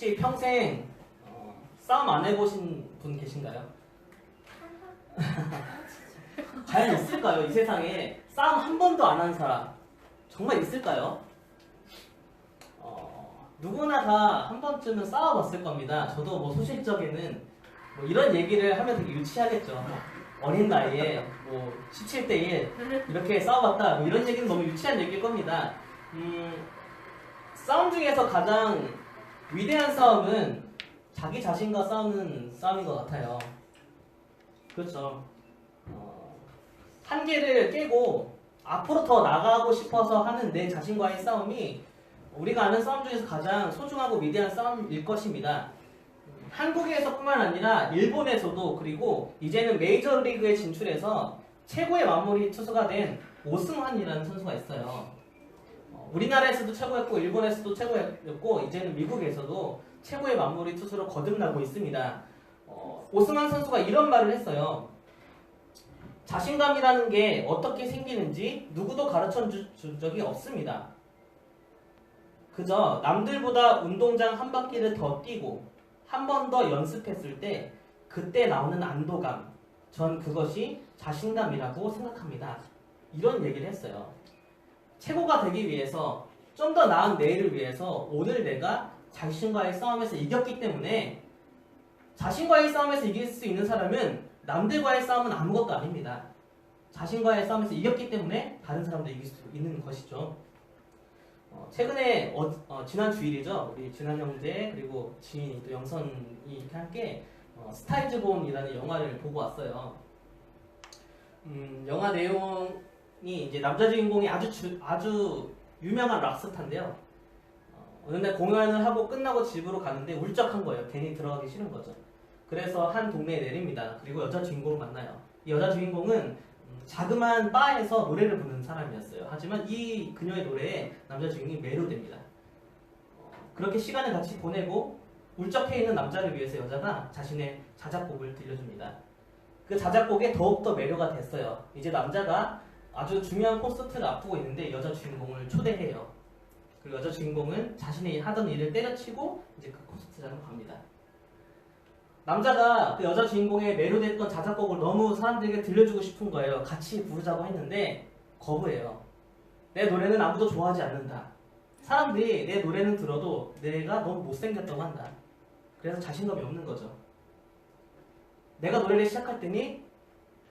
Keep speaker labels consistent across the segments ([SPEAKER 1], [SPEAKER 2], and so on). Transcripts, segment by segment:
[SPEAKER 1] 혹시 평생 싸움 안 해보신 분 계신가요? 과연 있을까요? 이 세상에 싸움 한 번도 안 한 사람 정말 있을까요? 누구나 다 한 번쯤은 싸워봤을 겁니다. 저도 뭐 소실적에는 뭐 이런 얘기를 하면 되게 유치하겠죠. 어린 나이에 뭐 17대 1 이렇게 싸워봤다 뭐 이런 얘기는 너무 유치한 얘기일 겁니다. 싸움 중에서 가장 위대한 싸움은 자기 자신과 싸우는 싸움인 것 같아요. 그렇죠. 한계를 깨고 앞으로 더 나가고 싶어서 하는 내 자신과의 싸움이 우리가 아는 싸움 중에서 가장 소중하고 위대한 싸움일 것입니다. 한국에서뿐만 아니라 일본에서도, 그리고 이제는 메이저리그에 진출해서 최고의 마무리 투수가 된 오승환이라는 선수가 있어요. 우리나라에서도 최고였고 일본에서도 최고였고 이제는 미국에서도 최고의 마무리 투수로 거듭나고 있습니다. 오승환 선수가 이런 말을 했어요. 자신감이라는 게 어떻게 생기는지 누구도 가르쳐 준 적이 없습니다. 그저 남들보다 운동장 한 바퀴를 더 뛰고 한 번 더 연습했을 때 그때 나오는 안도감, 전 그것이 자신감이라고 생각합니다. 이런 얘기를 했어요. 최고가 되기 위해서, 좀 더 나은 내일을 위해서 오늘 내가 자신과의 싸움에서 이겼기 때문에, 자신과의 싸움에서 이길 수 있는 사람은 남들과의 싸움은 아무것도 아닙니다. 자신과의 싸움에서 이겼기 때문에 다른 사람도 이길 수 있는 것이죠. 최근에 지난 주일이죠. 우리 진한 형제 그리고 지인이 또 영선이 함께 스타이즈본이라는 영화를 보고 왔어요. 영화 내용이 이제 남자 주인공이 아주 유명한 락스타인데요. 어느 날 공연을 하고 끝나고 집으로 가는데 울적한 거예요. 괜히 들어가기 싫은 거죠. 그래서 한 동네에 내립니다. 그리고 여자 주인공을 만나요. 이 여자 주인공은 자그마한 바에서 노래를 부르는 사람이었어요. 하지만 이 그녀의 노래에 남자 주인공이 매료됩니다. 그렇게 시간을 같이 보내고 울적해 있는 남자를 위해서 여자가 자신의 자작곡을 들려줍니다. 그 자작곡에 더욱더 매료가 됐어요. 이제 남자가 아주 중요한 콘서트를 앞두고 있는데 여자 주인공을 초대해요. 그리고 여자 주인공은 자신이 하던 일을 때려치고 이제 그 콘서트장으로 갑니다. 남자가 그 여자 주인공에 매료됐던 자작곡을 너무 사람들에게 들려주고 싶은 거예요. 같이 부르자고 했는데 거부해요. 내 노래는 아무도 좋아하지 않는다. 사람들이 내 노래는 들어도 내가 너무 못생겼다고 한다. 그래서 자신감이 없는 거죠. 내가 노래를 시작할 때니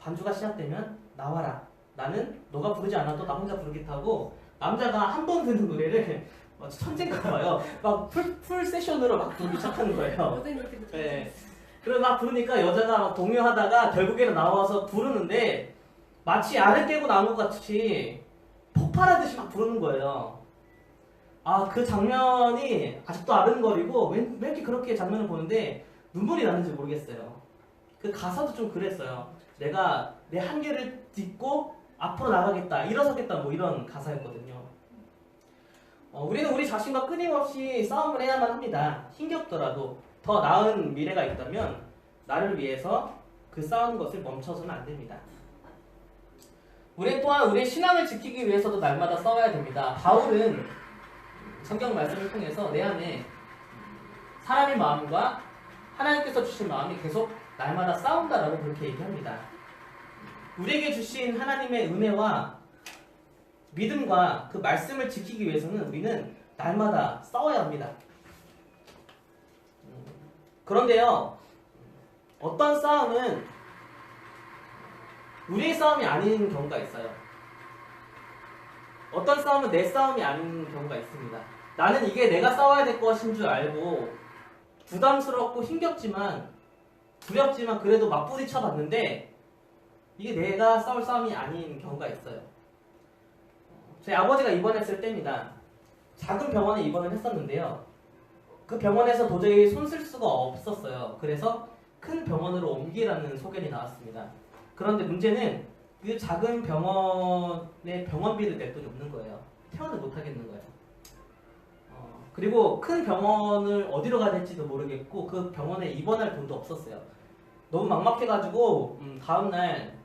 [SPEAKER 1] 반주가 시작되면 나와라. 나는 너가 부르지 않아도 나 혼자 부르겠다고, 남자가 한 번 듣는 노래를 천재인가 봐요. 막 풀 세션으로 막 부르기 시작하는 거예요. 네. 그래서 막 부르니까 여자가 막 동요하다가 결국에는 나와서 부르는데 마치 알을 깨고 나온 것 같이 폭발하듯이 막 부르는 거예요. 그 장면이 아직도 아른거리고 왜 이렇게 그렇게 장면을 보는데 눈물이 나는지 모르겠어요. 그 가사도 좀 그랬어요. 내가 내 한계를 딛고 앞으로 나가겠다, 일어서겠다, 뭐 이런 가사였거든요. 우리는 우리 자신과 끊임없이 싸움을 해야만 합니다. 힘겹더라도 더 나은 미래가 있다면 나를 위해서 그 싸우는 것을 멈춰서는 안 됩니다. 우리 또한 우리의 신앙을 지키기 위해서도 날마다 싸워야 됩니다. 바울은 성경 말씀을 통해서 내 안에 사람의 마음과 하나님께서 주신 마음이 계속 날마다 싸운다라고 그렇게 얘기합니다. 우리에게 주신 하나님의 은혜와 믿음과 그 말씀을 지키기 위해서는 우리는 날마다 싸워야 합니다. 그런데요, 어떤 싸움은 우리의 싸움이 아닌 경우가 있어요. 어떤 싸움은 내 싸움이 아닌 경우가 있습니다. 나는 이게 내가 싸워야 될 것인 줄 알고 부담스럽고 힘겹지만 두렵지만 그래도 맞부딪혀 봤는데 이게 내가 싸울 싸움이 아닌 경우가 있어요. 저희 아버지가 입원했을 때입니다. 작은 병원에 입원을 했었는데요. 그 병원에서 도저히 손 쓸 수가 없었어요. 그래서 큰 병원으로 옮기라는 소견이 나왔습니다. 그런데 문제는 그 작은 병원의 병원비를 낼 돈이 없는 거예요. 퇴원을 못 하겠는 거예요. 그리고 큰 병원을 어디로 가야 될지도 모르겠고 그 병원에 입원할 돈도 없었어요. 너무 막막해가지고 다음날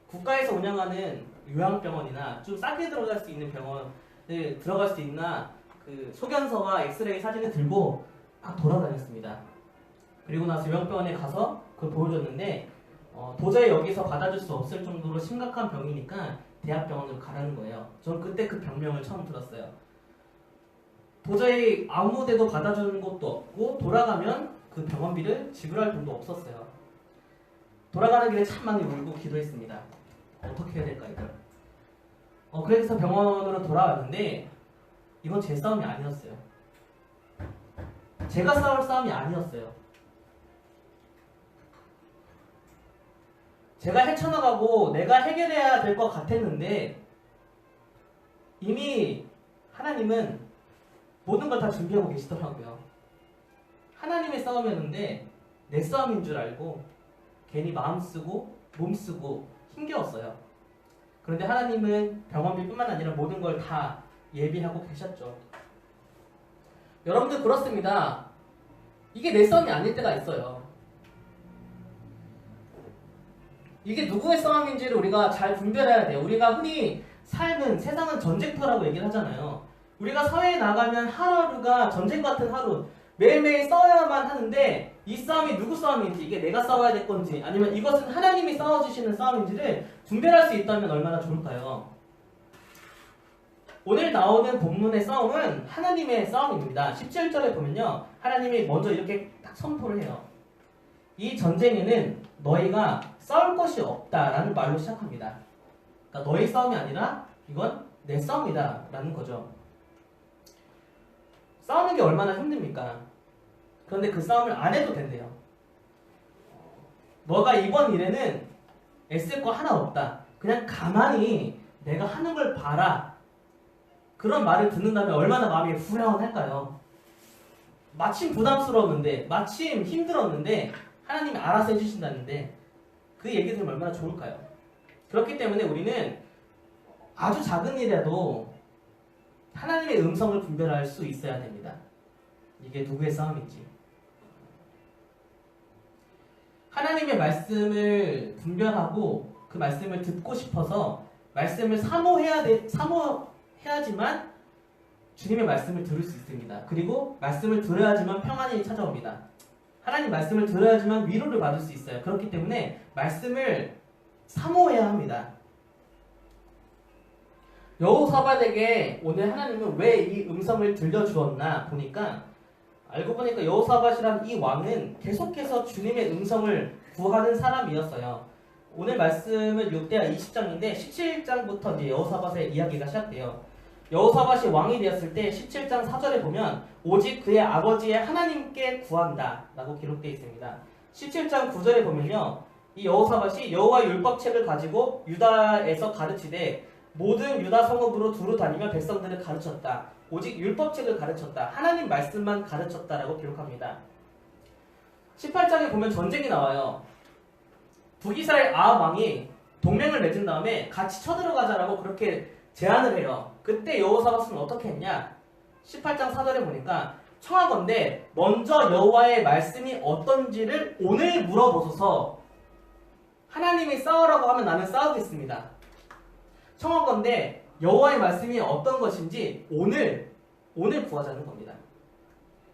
[SPEAKER 1] 국가에서 운영하는 요양병원이나 좀 싸게 들어갈 수 있는 병원에 들어갈 수 있나 그 소견서와 엑스레이 사진을 들고 막 돌아다녔습니다. 그리고 나서 요양병원에 가서 그걸 보여줬는데 도저히 여기서 받아줄 수 없을 정도로 심각한 병이니까 대학병원으로 가라는 거예요. 저는 그때 그 병명을 처음 들었어요. 도저히 아무 데도 받아주는 곳도 없고 돌아가면 그 병원비를 지불할 돈도 없었어요. 돌아가는 길에 참 많이 울고 기도했습니다. 어떻게 해야 될까 이걸. 그래서 병원으로 돌아왔는데 이건 제 싸움이 아니었어요. 제가 싸울 싸움이 아니었어요. 제가 헤쳐나가고 내가 해결해야 될 것 같았는데 이미 하나님은 모든 걸 다 준비하고 계시더라고요. 하나님의 싸움이었는데 내 싸움인 줄 알고 괜히 마음 쓰고 몸 쓰고 힘겨웠어요. 그런데 하나님은 병원비뿐만 아니라 모든 걸 다 예비하고 계셨죠. 여러분들 그렇습니다. 이게 내 싸움이 아닐 때가 있어요. 이게 누구의 싸움인지를 우리가 잘 분별해야 돼요. 우리가 흔히 세상은 전쟁터라고 얘기를 하잖아요. 우리가 사회에 나가면 하루하루가 전쟁 같은 하루, 매일매일 싸워야만 하는데 이 싸움이 누구 싸움인지, 이게 내가 싸워야 될 건지 아니면 이것은 하나님이 싸워주시는 싸움인지를 분별할 수 있다면 얼마나 좋을까요? 오늘 나오는 본문의 싸움은 하나님의 싸움입니다. 17절에 보면요, 하나님이 먼저 이렇게 딱 선포를 해요. 이 전쟁에는 너희가 싸울 것이 없다라는 말로 시작합니다. 그러니까 너희 싸움이 아니라 이건 내 싸움이다 라는 거죠. 싸우는 게 얼마나 힘듭니까? 그런데 그 싸움을 안 해도 된대요. 너가 이번 일에는 애쓸 거 하나 없다. 그냥 가만히 내가 하는 걸 봐라. 그런 말을 듣는다면 얼마나 마음이 후련할까요? 마침 부담스러웠는데, 마침 힘들었는데 하나님이 알아서 해주신다는데 그 얘기 들으면 얼마나 좋을까요? 그렇기 때문에 우리는 아주 작은 일이라도 하나님의 음성을 분별할 수 있어야 됩니다. 이게 누구의 싸움인지. 하나님의 말씀을 분별하고 그 말씀을 듣고 싶어서 말씀을 사모해야지만 주님의 말씀을 들을 수 있습니다. 그리고 말씀을 들어야지만 평안이 찾아옵니다. 하나님 말씀을 들어야지만 위로를 받을 수 있어요. 그렇기 때문에 말씀을 사모해야 합니다. 여호사밧에게 오늘 하나님은 왜 이 음성을 들려주었나 알고 보니까 여호사밧이란 이 왕은 계속해서 주님의 음성을 구하는 사람이었어요. 오늘 말씀은 6대하 20장인데 17장부터 이제 여호사밧의 이야기가 시작돼요. 여호사밧이 왕이 되었을 때 17장 4절에 보면 오직 그의 아버지의 하나님께 구한다 라고 기록되어 있습니다. 17장 9절에 보면요, 이 여호사밧이 여호와의 율법책을 가지고 유다에서 가르치되 모든 유다 성읍으로 두루 다니며 백성들을 가르쳤다. 오직 율법책을 가르쳤다. 하나님 말씀만 가르쳤다라고 기록합니다. 18장에 보면 전쟁이 나와요. 북이스라엘 아합 왕이 동맹을 맺은 다음에 같이 쳐들어가자라고 그렇게 제안을 해요. 그때 여호사밧은 어떻게 했냐? 18장 4절에 보니까 청하건대 먼저 여호와의 말씀이 어떤지를 오늘 물어보소서. 하나님이 싸우라고 하면 나는 싸우겠습니다. 청하건대 여호와의 말씀이 어떤 것인지 오늘 구하자는 겁니다.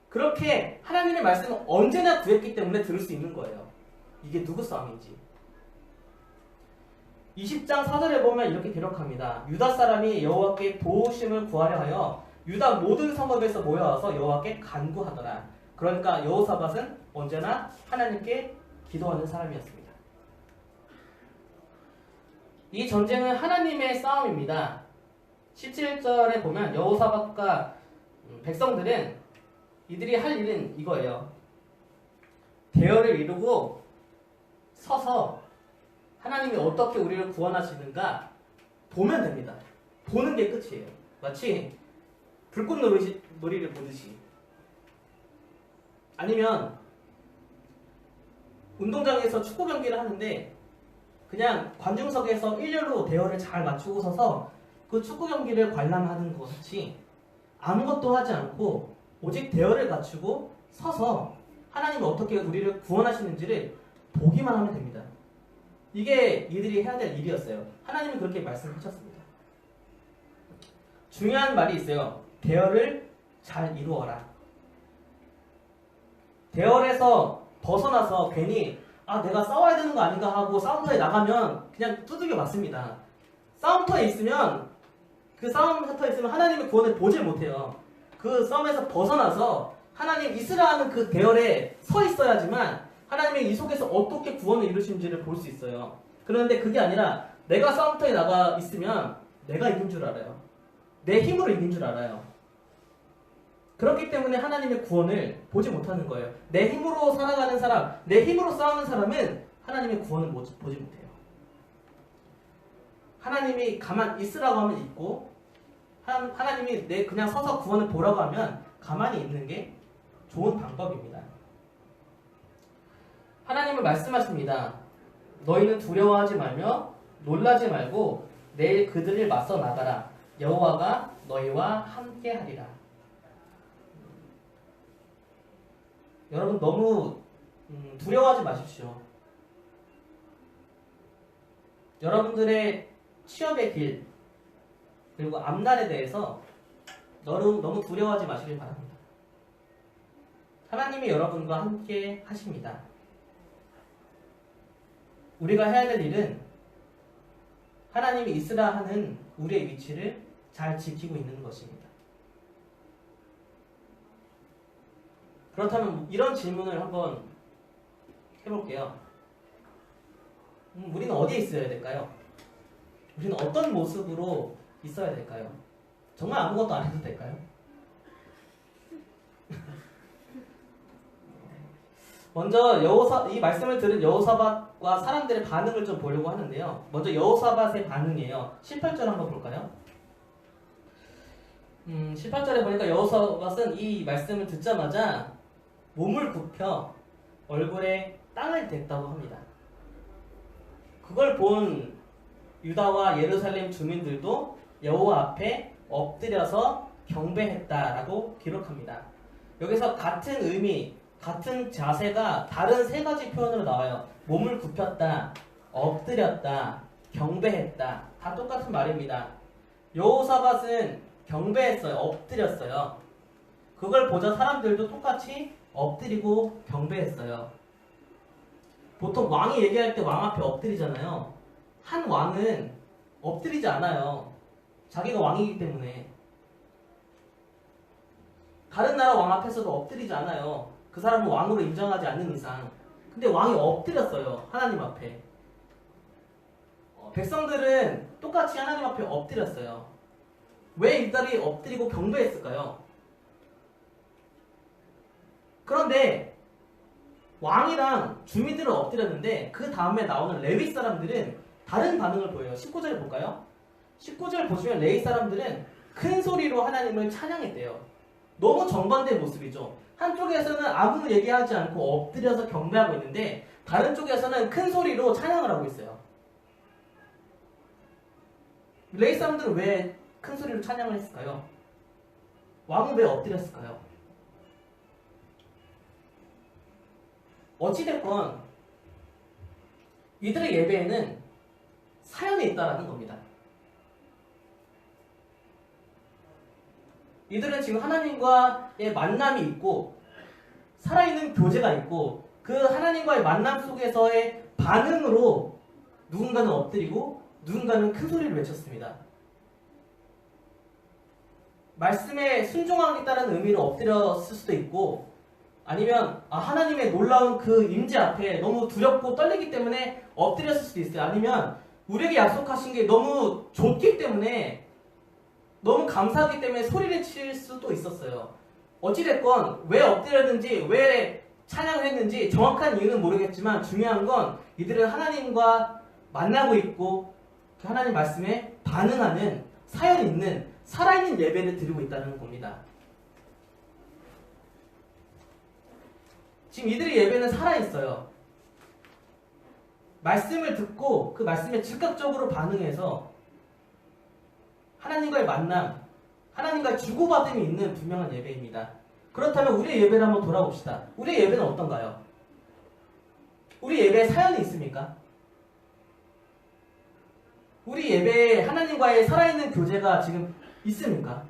[SPEAKER 1] 그렇게 하나님의 말씀을 언제나 구했기 때문에 들을 수 있는 거예요. 이게 누구 싸움인지. 20장 4절에 보면 이렇게 기록합니다. 유다 사람이 여호와께 도우심을 구하려 하여 유다 모든 성읍에서 모여와서 여호와께 간구하더라. 그러니까 여호사밧은 언제나 하나님께 기도하는 사람이었습니다. 이 전쟁은 하나님의 싸움입니다. 17절에 보면 여호사밧과 백성들은 이들이 할 일은 이거예요. 대열을 이루고 서서 하나님이 어떻게 우리를 구원하시는가 보면 됩니다. 보는 게 끝이에요. 마치 불꽃놀이를 보듯이. 아니면 운동장에서 축구 경기를 하는데 그냥 관중석에서 일렬로 대열을 잘 맞추고 서서 그 축구 경기를 관람하는 것 같이 아무것도 하지 않고 오직 대열을 갖추고 서서 하나님이 어떻게 우리를 구원하시는지를 보기만 하면 됩니다. 이게 이들이 해야 될 일이었어요. 하나님은 그렇게 말씀하셨습니다. 중요한 말이 있어요. 대열을 잘 이루어라. 대열에서 벗어나서 괜히 내가 싸워야 되는 거 아닌가 하고 싸움터에 나가면 그냥 두들겨 맞습니다. 싸움터에 있으면 그 싸움터에 있으면 하나님의 구원을 보질 못해요. 그 싸움에서 벗어나서 하나님 이스라하는 그 대열에 서 있어야지만 하나님의 이 속에서 어떻게 구원을 이루시는지를 볼 수 있어요. 그런데 그게 아니라 내가 싸움터에 나가 있으면 내가 이긴 줄 알아요. 내 힘으로 이긴 줄 알아요. 그렇기 때문에 하나님의 구원을 보지 못하는 거예요. 내 힘으로 살아가는 사람, 내 힘으로 싸우는 사람은 하나님의 구원을 보지 못해요. 하나님이 가만 있으라고 하면 있고, 하나님이 내 그냥 서서 구원을 보라고 하면 가만히 있는 게 좋은 방법입니다. 하나님은 말씀하십니다. 너희는 두려워하지 말며 놀라지 말고 내일 그들을 맞서 나가라. 여호와가 너희와 함께하리라. 여러분 너무 두려워하지 마십시오. 여러분들의 취업의 길 그리고 앞날에 대해서 너무 두려워하지 마시길 바랍니다. 하나님이 여러분과 함께 하십니다. 우리가 해야 될 일은 하나님이 있으라 하는 우리의 위치를 잘 지키고 있는 것입니다. 그렇다면 이런 질문을 한번 해볼게요. 우리는 어디에 있어야 될까요? 우리는 어떤 모습으로 있어야 될까요? 정말 아무것도 안 해도 될까요? 먼저 이 말씀을 들은 여호사밧과 사람들의 반응을 좀 보려고 하는데요. 먼저 여호사밧의 반응이에요. 18절 한번 볼까요? 18절에 보니까 여호사밧은 이 말씀을 듣자마자 몸을 굽혀 얼굴에 땅을 댔다고 합니다. 그걸 본 유다와 예루살렘 주민들도 여호와 앞에 엎드려서 경배했다라고 기록합니다. 여기서 같은 의미, 같은 자세가 다른 세 가지 표현으로 나와요. 몸을 굽혔다, 엎드렸다, 경배했다. 다 똑같은 말입니다. 여호사밧은 경배했어요. 엎드렸어요. 그걸 보자 사람들도 똑같이 엎드리고 경배했어요. 보통 왕이 얘기할 때 왕 앞에 엎드리잖아요. 한 왕은 엎드리지 않아요. 자기가 왕이기 때문에. 다른 나라 왕 앞에서도 엎드리지 않아요. 그 사람은 왕으로 인정하지 않는 이상. 근데 왕이 엎드렸어요. 하나님 앞에. 백성들은 똑같이 하나님 앞에 엎드렸어요. 왜 이들이 엎드리고 경배했을까요? 그런데 왕이랑 주민들은 엎드렸는데 그 다음에 나오는 레위 사람들은 다른 반응을 보여요. 19절 볼까요? 19절 보시면 레위 사람들은 큰 소리로 하나님을 찬양했대요. 너무 정반대의 모습이죠. 한쪽에서는 아무 얘기하지 않고 엎드려서 경배하고 있는데 다른 쪽에서는 큰 소리로 찬양을 하고 있어요. 레위 사람들은 왜 큰 소리로 찬양을 했을까요? 왕은 왜 엎드렸을까요? 어찌됐건 이들의 예배에는 사연이 있다라는 겁니다. 이들은 지금 하나님과의 만남이 있고 살아있는 교제가 있고 그 하나님과의 만남 속에서의 반응으로 누군가는 엎드리고 누군가는 큰 소리를 외쳤습니다. 말씀에 순종하겠다는 의미로 엎드렸을 수도 있고 아니면 하나님의 놀라운 그 임재 앞에 너무 두렵고 떨리기 때문에 엎드렸을 수도 있어요. 아니면 우리에게 약속하신 게 너무 좋기 때문에 너무 감사하기 때문에 소리를 칠 수도 있었어요. 어찌됐건 왜 엎드렸는지 왜 찬양을 했는지 정확한 이유는 모르겠지만 중요한 건 이들은 하나님과 만나고 있고 그 하나님 말씀에 반응하는 사연 있는 살아있는 예배를 드리고 있다는 겁니다. 지금 이들의 예배는 살아있어요. 말씀을 듣고 그 말씀에 즉각적으로 반응해서 하나님과의 만남, 하나님과의 주고받음이 있는 분명한 예배입니다. 그렇다면 우리의 예배를 한번 돌아봅시다. 우리의 예배는 어떤가요? 우리 예배에 사연이 있습니까? 우리 예배에 하나님과의 살아있는 교제가 지금 있습니까?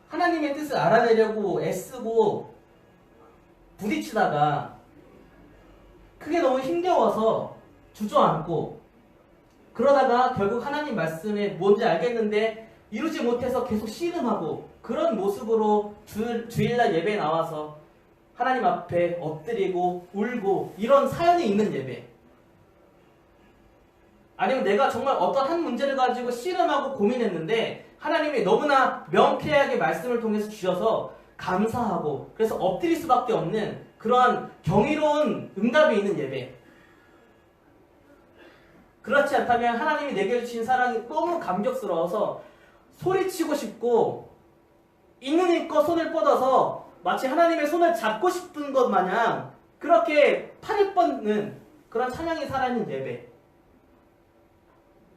[SPEAKER 1] 하나님의 뜻을 알아내려고 애쓰고 부딪히다가 그게 너무 힘겨워서 주저앉고 그러다가 결국 하나님 말씀에 뭔지 알겠는데 이루지 못해서 계속 씨름하고 그런 모습으로 주일날 예배에 나와서 하나님 앞에 엎드리고 울고 이런 사연이 있는 예배. 아니면 내가 정말 어떤 한 문제를 가지고 씨름하고 고민했는데 하나님이 너무나 명쾌하게 말씀을 통해서 주셔서 감사하고 그래서 엎드릴 수밖에 없는 그러한 경이로운 응답이 있는 예배. 그렇지 않다면 하나님이 내게 주신 사랑이 너무 감격스러워서 소리치고 싶고 있는 힘껏 손을 뻗어서 마치 하나님의 손을 잡고 싶은 것 마냥 그렇게 팔을 뻗는 그런 찬양이 살아있는 예배.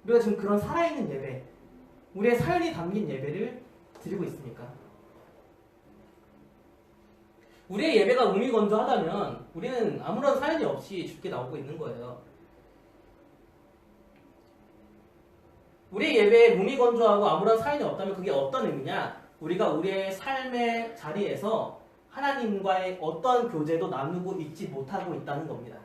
[SPEAKER 1] 우리가 지금 그런 살아있는 예배, 우리의 사연이 담긴 예배를 드리고 있습니까? 우리의 예배가 무미건조하다면 우리는 아무런 사연이 없이 주께 나오고 있는 거예요. 우리의 예배에 무미건조하고 아무런 사연이 없다면 그게 어떤 의미냐? 우리가 우리의 삶의 자리에서 하나님과의 어떤 교제도 나누고 있지 못하고 있다는 겁니다.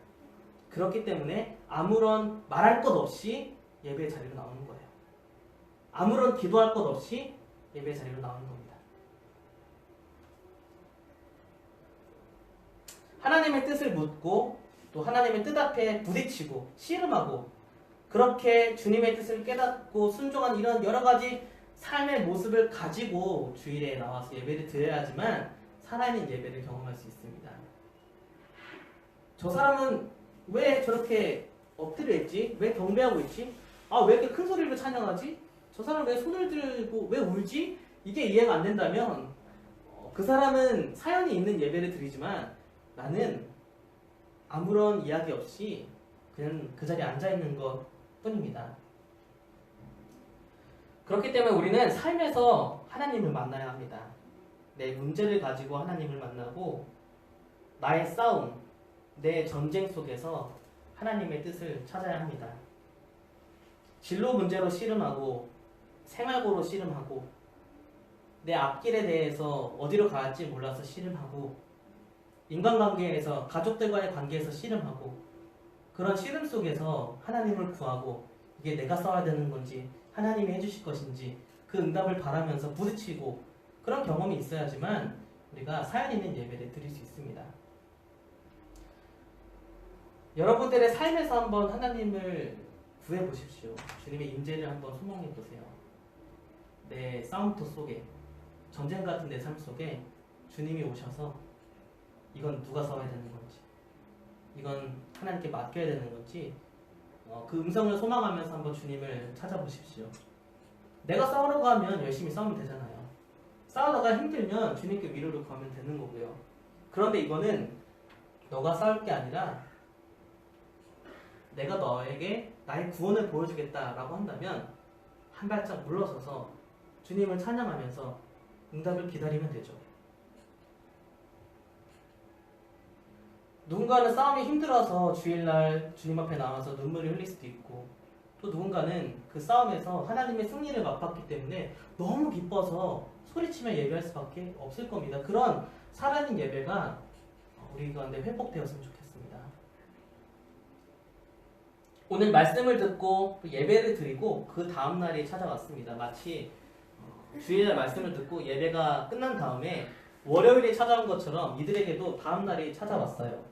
[SPEAKER 1] 그렇기 때문에 아무런 말할 것 없이 예배의 자리로 나오는 거예요. 아무런 기도할 것 없이 예배의 자리로 나오는 겁니다. 하나님의 뜻을 묻고 또 하나님의 뜻 앞에 부딪히고 씨름하고 그렇게 주님의 뜻을 깨닫고 순종한 이런 여러 가지 삶의 모습을 가지고 주일에 나와서 예배를 드려야지만 살아있는 예배를 경험할 수 있습니다. 저 사람은 왜 저렇게 엎드려 있지? 왜 경배하고 있지? 아, 왜 이렇게 큰 소리로 찬양하지? 저 사람은 왜 손을 들고 왜 울지? 이게 이해가 안 된다면 그 사람은 사연이 있는 예배를 드리지만 나는 아무런 이야기 없이 그냥 그 자리에 앉아있는 것 뿐입니다. 그렇기 때문에 우리는 삶에서 하나님을 만나야 합니다. 내 문제를 가지고 하나님을 만나고 나의 싸움, 내 전쟁 속에서 하나님의 뜻을 찾아야 합니다. 진로 문제로 씨름하고 생활고로 씨름하고 내 앞길에 대해서 어디로 가야 할지 몰라서 씨름하고 인간관계에서 가족들과의 관계에서 씨름하고 그런 씨름 속에서 하나님을 구하고 이게 내가 써야 되는 건지 하나님이 해주실 것인지 그 응답을 바라면서 부딪히고 그런 경험이 있어야지만 우리가 사연 있는 예배를 드릴 수 있습니다. 여러분들의 삶에서 한번 하나님을 구해보십시오. 주님의 임재를 한번 소망해보세요. 내 싸움터 속에 전쟁 같은 내 삶 속에 주님이 오셔서 이건 누가 싸워야 되는 건지 이건 하나님께 맡겨야 되는 건지 그 음성을 소망하면서 한번 주님을 찾아보십시오. 내가 싸우려고 하면 열심히 싸우면 되잖아요. 싸우다가 힘들면 주님께 위로를 구하면 되는 거고요. 그런데 이거는 너가 싸울 게 아니라 내가 너에게 나의 구원을 보여주겠다라고 한다면 한 발짝 물러서서 주님을 찬양하면서 응답을 기다리면 되죠. 누군가는 싸움이 힘들어서 주일날 주님 앞에 나와서 눈물을 흘릴 수도 있고 또 누군가는 그 싸움에서 하나님의 승리를 맛봤기 때문에 너무 기뻐서 소리치며 예배할 수밖에 없을 겁니다. 그런 살아있는 예배가 우리 가운데 회복되었으면 좋겠습니다. 오늘 말씀을 듣고 예배를 드리고 그 다음날이 찾아왔습니다. 마치 주일날 말씀을 듣고 예배가 끝난 다음에 월요일이 찾아온 것처럼 이들에게도 다음날이 찾아왔어요.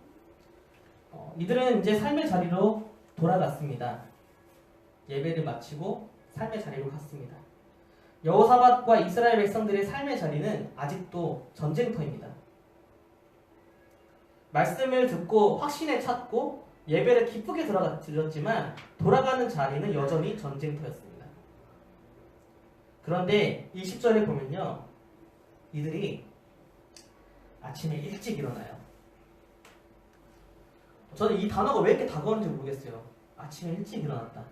[SPEAKER 1] 이들은 이제 삶의 자리로 돌아갔습니다. 예배를 마치고 삶의 자리로 갔습니다. 여호사밧과 이스라엘 백성들의 삶의 자리는 아직도 전쟁터입니다. 말씀을 듣고 확신에 찾고 예배를 기쁘게 드렸지만 돌아가는 자리는 여전히 전쟁터였습니다. 그런데 20절에 보면요. 이들이 아침에 일찍 일어나요. 저는 이 단어가 왜 이렇게 다가오는지 모르겠어요. 아침에 일찍 일어났다.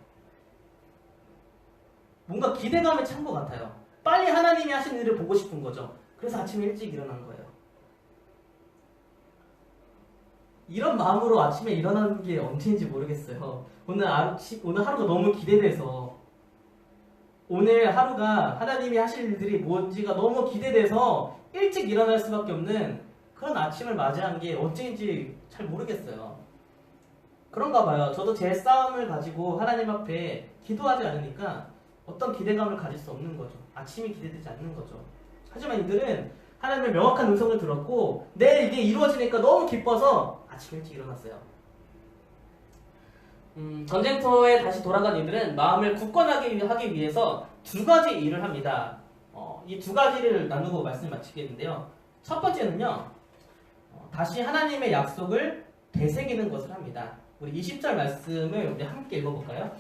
[SPEAKER 1] 뭔가 기대감에 찬 것 같아요. 빨리 하나님이 하신 일을 보고 싶은 거죠. 그래서 아침에 일찍 일어난 거예요. 이런 마음으로 아침에 일어나는 게 언제인지 모르겠어요. 오늘 하루가 너무 기대돼서 오늘 하루가 하나님이 하실 일들이 뭔지가 너무 기대돼서 일찍 일어날 수밖에 없는 그런 아침을 맞이한 게 어찌인지 잘 모르겠어요. 그런가 봐요. 저도 제 싸움을 가지고 하나님 앞에 기도하지 않으니까 어떤 기대감을 가질 수 없는 거죠. 아침이 기대되지 않는 거죠. 하지만 이들은 하나님의 명확한 음성을 들었고 내일 이게 이루어지니까 너무 기뻐서 아침 일찍 일어났어요. 전쟁터에 다시 돌아간 이들은 마음을 굳건하게 하기 위해서 두 가지 일을 합니다. 이 두 가지를 나누고 말씀을 마치겠는데요. 첫 번째는요. 다시 하나님의 약속을 되새기는 것을 합니다. 우리 20절 말씀을 우리 함께 읽어볼까요?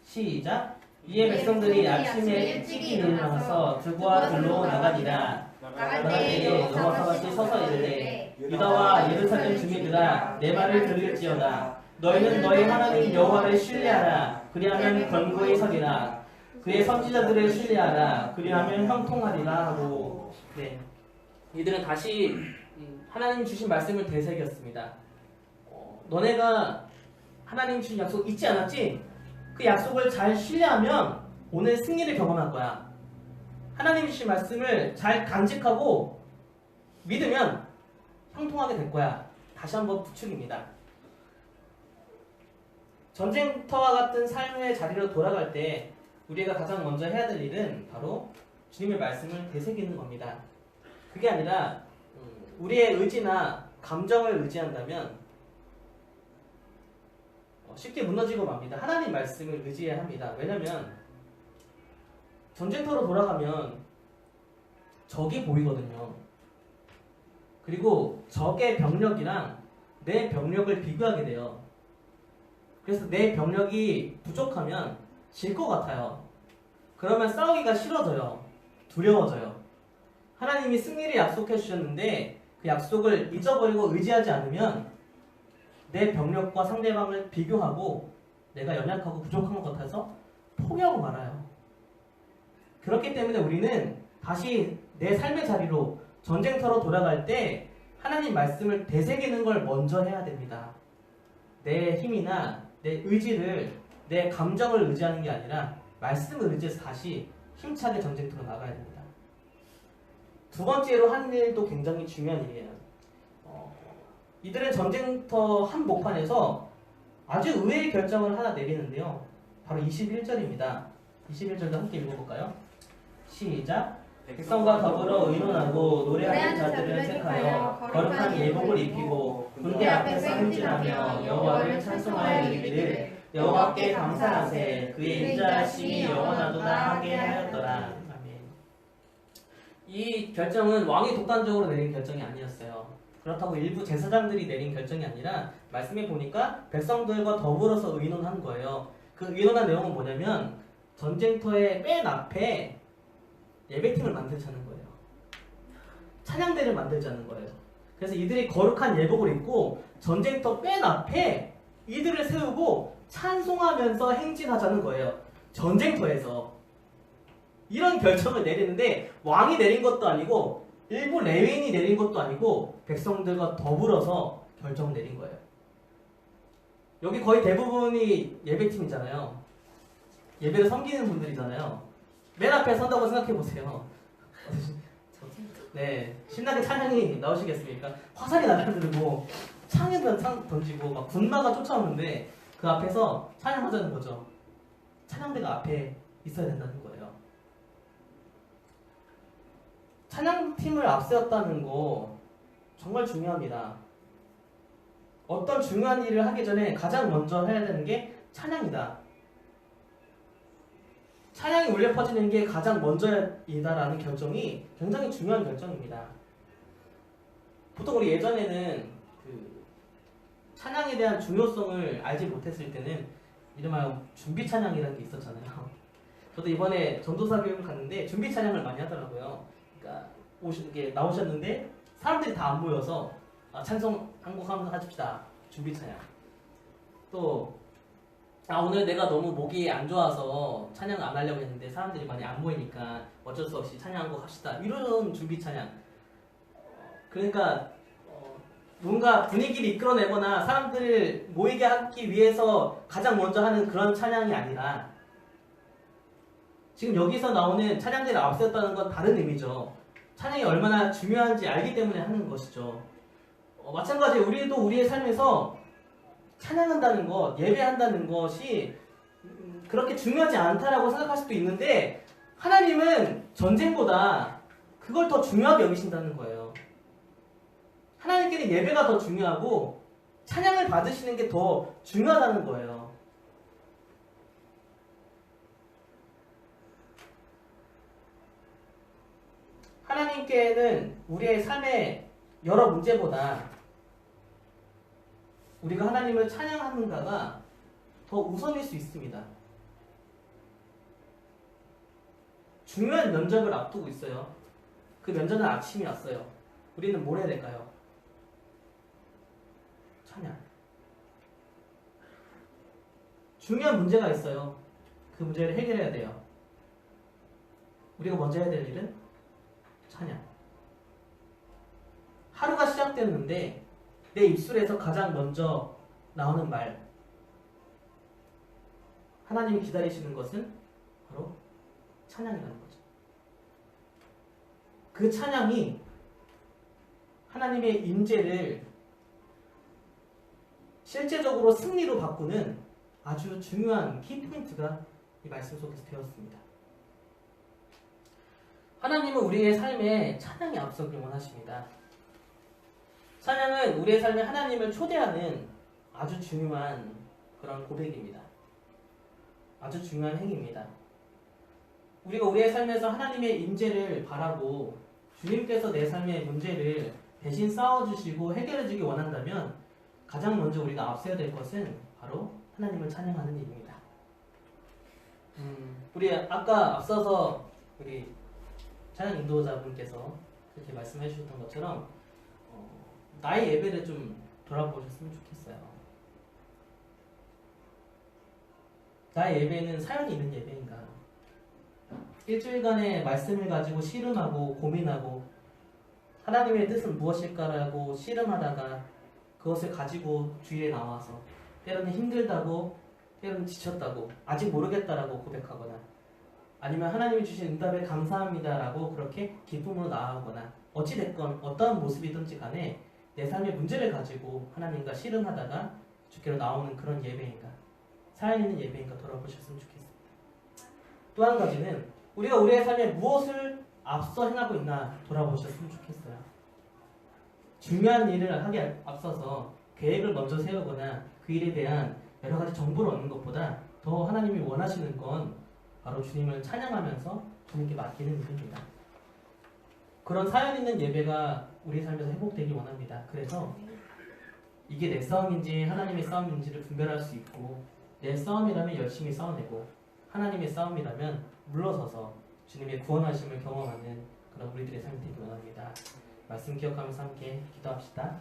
[SPEAKER 1] 시작! 이에 백성들이 아침에 일찍이 일어나서 들과 들로 나가니라. 나갈 때에 여호와와 같이 서서 이르되 유다와 예루살렘 주민들아 내 말을 들을지어다. 너희는 너희 하나님 여호와를 신뢰하라. 그리하면 견고히 서리라. 그의 선지자들을 신뢰하라. 그리하면 형통하리라 하고. 네. 이들은 다시 하나님 주신 말씀을 되새겼습니다. 너네가 하나님 주신 약속 잊지 않았지? 그 약속을 잘 신뢰하면 오늘 승리를 경험할 거야. 하나님 주신 말씀을 잘 간직하고 믿으면 형통하게 될 거야. 다시 한번 부축입니다. 전쟁터와 같은 삶의 자리로 돌아갈 때 우리가 가장 먼저 해야 될 일은 바로 주님의 말씀을 되새기는 겁니다. 그게 아니라 우리의 의지나 감정을 의지한다면 쉽게 무너지고 맙니다. 하나님 말씀을 의지해야 합니다. 왜냐하면 전쟁터로 돌아가면 적이 보이거든요. 그리고 적의 병력이랑 내 병력을 비교하게 돼요. 그래서 내 병력이 부족하면 질 것 같아요. 그러면 싸우기가 싫어져요. 두려워져요. 하나님이 승리를 약속해 주셨는데 그 약속을 잊어버리고 의지하지 않으면 내 병력과 상대방을 비교하고 내가 연약하고 부족한 것 같아서 포기하고 말아요. 그렇기 때문에 우리는 다시 내 삶의 자리로 전쟁터로 돌아갈 때 하나님 말씀을 되새기는 걸 먼저 해야 됩니다. 내 힘이나 내 의지를, 내 감정을 의지하는 게 아니라 말씀을 의지해서 다시 힘차게 전쟁터로 나가야 됩니다. 두 번째로 하는 일도 굉장히 중요한 일이에요. 이들은 전쟁터 한복판에서 아주 의외의 결정을 하나 내리는데요. 바로 21절입니다. 21절도 함께 읽어볼까요? 시작! 백성과 더불어 의논하고 노래하는 자들을 택하여 거룩한 예복을 입히고 군대 앞에서 행진하며 여호와를 찬송하여 이르기를 여호와께 감사하세 그의 인자하심이 영원하도다 하게 하였더라. 아멘. 이 결정은 왕이 독단적으로 내린 결정이 아니었어요. 그렇다고 일부 제사장들이 내린 결정이 아니라 말씀에 보니까 백성들과 더불어서 의논한 거예요. 그 의논한 내용은 뭐냐면 전쟁터의 맨 앞에 예배팀을 만들자는 거예요. 찬양대를 만들자는 거예요. 그래서 이들이 거룩한 예복을 입고 전쟁터 맨 앞에 이들을 세우고 찬송하면서 행진하자는 거예요. 전쟁터에서. 이런 결정을 내리는데 왕이 내린 것도 아니고 일부 레위인이 내린 것도 아니고 백성들과 더불어서 결정을 내린 거예요. 여기 거의 대부분이 예배팀이잖아요. 예배를 섬기는 분들이잖아요. 맨 앞에 선다고 생각해보세요. 네, 신나게 찬양이 나오시겠습니까? 화살이 날아들고 창에다 창 던지고 막 군마가 쫓아오는데 그 앞에서 찬양하자는 거죠. 찬양대가 앞에 있어야 된다는 거예요. 찬양팀을 앞세웠다는 거 정말 중요합니다. 어떤 중요한 일을 하기 전에 가장 먼저 해야 되는 게 찬양이다. 찬양이 울려 퍼지는 게 가장 먼저이다라는 결정이 굉장히 중요한 결정입니다. 보통 우리 예전에는 그 찬양에 대한 중요성을 알지 못했을 때는 이름하여 준비 찬양이라는 게 있었잖아요. 저도 이번에 전도사 교육을 갔는데 준비 찬양을 많이 하더라고요. 그러니까 이게 나오셨는데 사람들이 다 안 모여서 찬송 한 곡 하면서 하십시다. 준비 찬양. 또 오늘 내가 너무 목이 안 좋아서 찬양 안 하려고 했는데 사람들이 많이 안 모이니까 어쩔 수 없이 찬양 한 곡 합시다. 이런 준비 찬양. 그러니까 뭔가 분위기를 이끌어내거나 사람들을 모이게 하기 위해서 가장 먼저 하는 그런 찬양이 아니라 지금 여기서 나오는 찬양대를 앞세웠다는 건 다른 의미죠. 찬양이 얼마나 중요한지 알기 때문에 하는 것이죠. 마찬가지로 우리도 우리의 삶에서 찬양한다는 것, 예배한다는 것이 그렇게 중요하지 않다라고 생각할 수도 있는데 하나님은 전쟁보다 그걸 더 중요하게 여기신다는 거예요. 하나님께는 예배가 더 중요하고 찬양을 받으시는 게 더 중요하다는 거예요. 하나님께는 우리의 삶의 여러 문제보다 우리가 하나님을 찬양하는가가 더 우선일 수 있습니다. 중요한 면접을 앞두고 있어요. 그 면접은 아침이 왔어요. 우리는 뭘 해야 될까요? 찬양. 중요한 문제가 있어요. 그 문제를 해결해야 돼요. 우리가 먼저 해야 될 일은 찬양. 하루가 시작됐는데 내 입술에서 가장 먼저 나오는 말, 하나님이 기다리시는 것은 바로 찬양이라는 거죠. 그 찬양이 하나님의 임재를 실제적으로 승리로 바꾸는 아주 중요한 키포인트가 이 말씀 속에서 되었습니다. 하나님은 우리의 삶에 찬양이 앞서길 원하십니다. 찬양은 우리의 삶에 하나님을 초대하는 아주 중요한 그런 고백입니다. 아주 중요한 행위입니다. 우리가 우리의 삶에서 하나님의 임재를 바라고 주님께서 내 삶의 문제를 대신 싸워주시고 해결해주기 원한다면 가장 먼저 우리가 앞서야 될 것은 바로 하나님을 찬양하는 일입니다. 우리 아까 앞서서 우리 찬양 인도자분께서 그렇게 말씀해 주셨던 것처럼 나의 예배를 좀 돌아보셨으면 좋겠어요. 나의 예배는 사연이 있는 예배인가? 일주일간의 말씀을 가지고 씨름하고 고민하고 하나님의 뜻은 무엇일까라고 씨름하다가 그것을 가지고 주위에 나와서 때로는 힘들다고 때로는 지쳤다고 아직 모르겠다라고 고백하거나 아니면 하나님이 주신 응답에 감사합니다라고 그렇게 기쁨으로 나아가거나 어찌됐건 어떠한 모습이든지 간에 내 삶의 문제를 가지고 하나님과 씨름하다가 주께로 나오는 그런 예배인가, 사연 있는 예배인가 돌아보셨으면 좋겠습니다. 또 한 가지는 우리가 우리의 삶에 무엇을 앞서 행하고 있나 돌아보셨으면 좋겠어요. 중요한 일을 하기에 앞서서 계획을 먼저 세우거나 그 일에 대한 여러 가지 정보를 얻는 것보다 더 하나님이 원하시는 건 바로 주님을 찬양하면서 주님께 맡기는 일입니다. 그런 사연 있는 예배가 우리 삶에서 회복되기 원합니다. 그래서 이게 내 싸움인지 하나님의 싸움인지를 분별할 수 있고 내 싸움이라면 열심히 싸워내고 하나님의 싸움이라면 물러서서 주님의 구원하심을 경험하는 그런 우리들의 삶이 되기 원합니다. 말씀 기억하면서 함께 기도합시다.